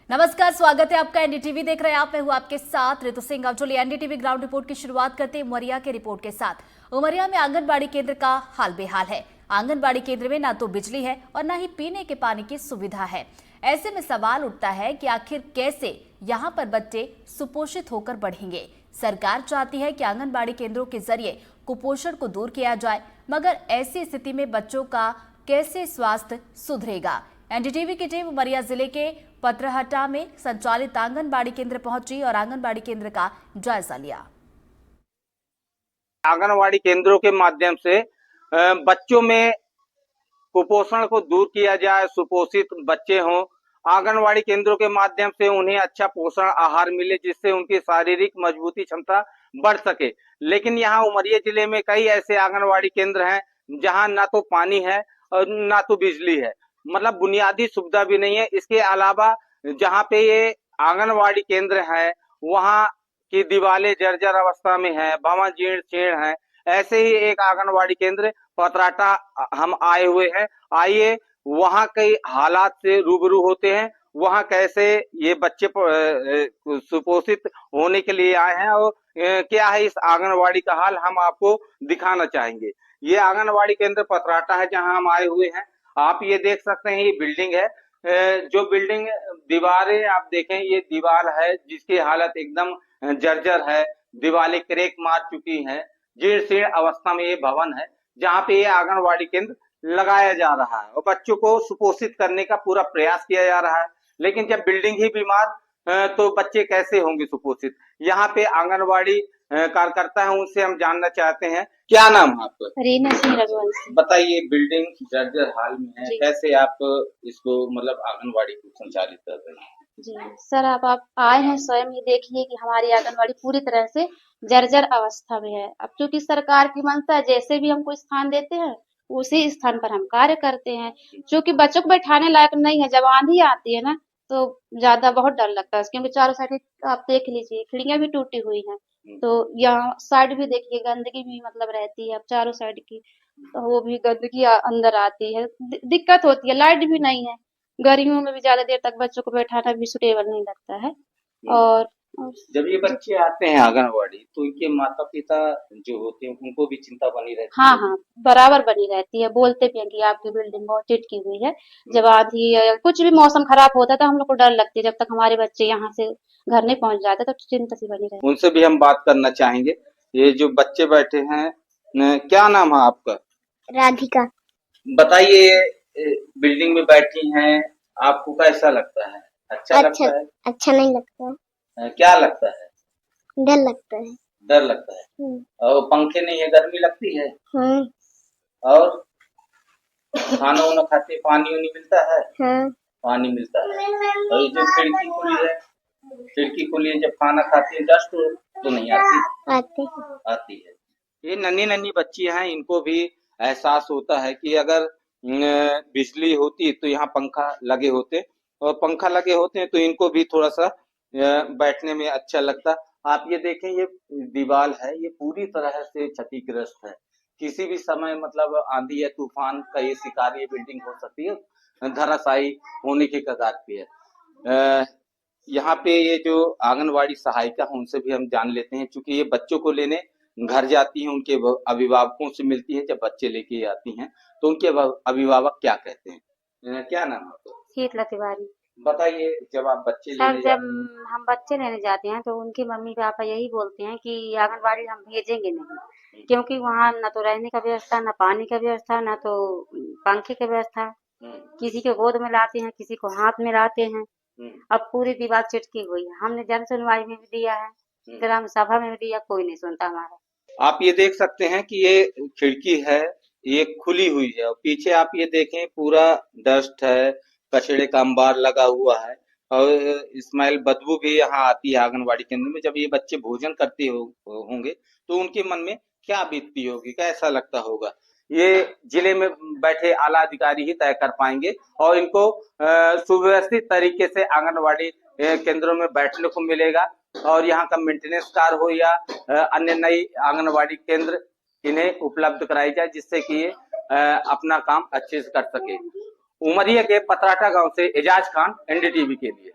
नमस्कार, स्वागत है आपका। एनडीटीवी देख रहे हैं आप। मैं हूं आपके साथ ऋतु सिंह। अब चलिए एनडीटीवी ग्राउंड रिपोर्ट की शुरुआत करते हैं उमरिया के रिपोर्ट के साथ। उमरिया में आंगनबाड़ी केंद्र का हाल बेहाल है। आंगनबाड़ी केंद्र में ना तो बिजली है और ना ही पीने के पानी की सुविधा है। ऐसे में सवाल उठता है कि आखिर कैसे यहां पर बच्चे सुपोषित होकर बढ़ेंगे। सरकार चाहती है कि आंगनबाड़ी केंद्रों के जरिए कुपोषण को दूर किया जाए, मगर ऐसी स्थिति में बच्चों का कैसे स्वास्थ्य सुधरेगा। एनडीटीवी की टीम उमरिया जिले के पत्रहटा में संचालित आंगनबाड़ी केंद्र पहुंची और आंगनबाड़ी केंद्र का जायजा लिया। आंगनवाड़ी केंद्रों के माध्यम से बच्चों में कुपोषण को दूर किया जाए, सुपोषित बच्चे हों। आंगनवाड़ी केंद्रों के माध्यम से उन्हें अच्छा पोषण आहार मिले, जिससे उनकी शारीरिक मजबूती क्षमता बढ़ सके। लेकिन यहाँ उमरिया जिले में कई ऐसे आंगनवाड़ी केंद्र हैं जहाँ ना तो पानी है और ना तो बिजली है, मतलब बुनियादी सुविधा भी नहीं है। इसके अलावा जहाँ पे ये आंगनवाड़ी केंद्र है वहाँ की दीवारें जर्जर अवस्था में है, भवन जीर्ण शीर्ण है। ऐसे ही एक आंगनवाड़ी केंद्र पतराटा हम आए हुए हैं। आइए वहाँ कई हालात से रूबरू होते हैं, वहाँ कैसे ये बच्चे सुपोषित होने के लिए आए हैं और क्या है इस आंगनवाड़ी का हाल, हम आपको दिखाना चाहेंगे। ये आंगनवाड़ी केंद्र पतराटा है जहाँ हम आए हुए हैं। आप ये देख सकते हैं, ये बिल्डिंग है। जो बिल्डिंग दीवारें आप देखें, ये दीवार है जिसकी हालत एकदम जर्जर है, दीवारें क्रेक मार चुकी हैं, जीर्ण शीर्ण अवस्था में ये भवन है जहाँ पे ये आंगनवाड़ी केंद्र लगाया जा रहा है और बच्चों को सुपोषित करने का पूरा प्रयास किया जा रहा है। लेकिन जब बिल्डिंग ही बीमार तो बच्चे कैसे होंगे सुपोषित। यहाँ पे आंगनवाड़ी कार्यकर्ता है, उनसे हम जानना चाहते हैं, क्या नाम है आपका? रीना सिंह रघुवंशी। बताइए, बिल्डिंग जर्जर हाल में है, कैसे आप इसको मतलब आंगनवाड़ी को संचालित कर रहे हैं? जी सर, आप आए हैं, स्वयं ही देखिए कि हमारी आंगनवाड़ी पूरी तरह से जर्जर अवस्था में है। अब चूंकि सरकार की मंशा है, जैसे भी हमको स्थान देते हैं उसी स्थान पर हम कार्य करते हैं। चूंकि बच्चों को बैठाने लायक नहीं है, जब आंधी आती है ना तो ज्यादा बहुत डर लगता है, क्योंकि चारों साइड आप देख लीजिए खिड़कियां भी टूटी हुई हैं। तो यहाँ साइड भी देखिए गंदगी भी मतलब रहती है। अब चारों साइड की तो वो भी गंदगी अंदर आती है, दिक्कत होती है। लाइट भी नहीं है, गर्मियों में भी ज्यादा देर तक बच्चों को बैठाना भी सुटेबल नहीं लगता है। और जब ये बच्चे आते हैं आंगनवाड़ी तो इनके माता पिता जो होते हैं उनको भी चिंता बनी रहती है? हाँ, बराबर बनी रहती है। बोलते भी हैं कि आपकी बिल्डिंग बहुत चिटकी हुई है। जब आंधी या कुछ भी मौसम खराब होता है तो हम लोग को डर लगती है। जब तक हमारे बच्चे यहाँ से घर नहीं पहुंच जाते तब चिंता सी बनी रहती है। उनसे भी हम बात करना चाहेंगे। ये जो बच्चे बैठे हैं, क्या नाम है आपका? राधिका। बताइए, बिल्डिंग में बैठी हैं, आपको कैसा लगता है? अच्छा लगता है? अच्छा नहीं लगता है। क्या लगता है? डर लगता है। डर लगता है। और पंखे नहीं है, गर्मी लगती है? और खाना वाना खाते, पानी वानी मिलता है? पानी मिलता है। और ये जो खिड़की खुली है, खिड़की खुली है, जब खाना खाती है डस्ट तो नहीं आती? आती है। ये नन्ही नन्ही बच्ची हैं, इनको भी एहसास होता है कि अगर बिजली होती तो यहाँ पंखा लगे होते, और पंखा लगे होते तो इनको भी थोड़ा सा बैठने में अच्छा लगता। आप ये देखें, ये दीवार है, ये पूरी तरह से क्षतिग्रस्त है। किसी भी समय मतलब आंधी या तूफान का ये शिकार ये बिल्डिंग हो सकती है, धराशायी होने के कगार पे है। यहाँ पे ये जो आंगनवाड़ी सहायिका है उनसे भी हम जान लेते हैं, क्योंकि ये बच्चों को लेने घर जाती हैं, उनके अभिभावकों से मिलती है। जब बच्चे लेके आती हैं तो उनके अभिभावक क्या कहते हैं? क्या नाम है आपका? शीतला तिवारी। बताइए, जब आप बच्चे सर, लेने जब जाते हम बच्चे लेने जाते हैं तो उनके मम्मी पापा यही बोलते हैं कि आंगनबाड़ी हम भेजेंगे नहीं, क्योंकि वहाँ न तो रहने का व्यवस्था, न पानी का व्यवस्था, न तो पंखे की व्यवस्था। किसी को गोद में लाते हैं, किसी को हाथ में लाते हैं। अब पूरी दीवार चिटकी हुई है। हमने जन सुनवाई में भी दिया है, ग्राम सभा में भी दिया, कोई नहीं सुनता हमारा। आप ये देख सकते हैं कि ये खिड़की है, ये खुली हुई है, और पीछे आप ये देखें पूरा डस्ट है, कचड़े का अंबार लगा हुआ है, और स्मेल बदबू भी यहाँ आती है आंगनवाड़ी केंद्र में। जब ये बच्चे भोजन करते होंगे तो उनके मन में क्या बीतती होगी, कैसा लगता होगा, ये जिले में बैठे आला अधिकारी ही तय कर पाएंगे। और इनको सुव्यवस्थित तरीके से आंगनवाड़ी केंद्रों में बैठने को मिलेगा, और यहाँ का मेंटेनेंस कार्य हो या अन्य नई आंगनवाड़ी केंद्र इन्हें उपलब्ध कराई जाए, जिससे कि ये अपना काम अच्छे से कर सके। उमरिया के पतराटा गांव से एजाज खान, एनडीटीवी के लिए।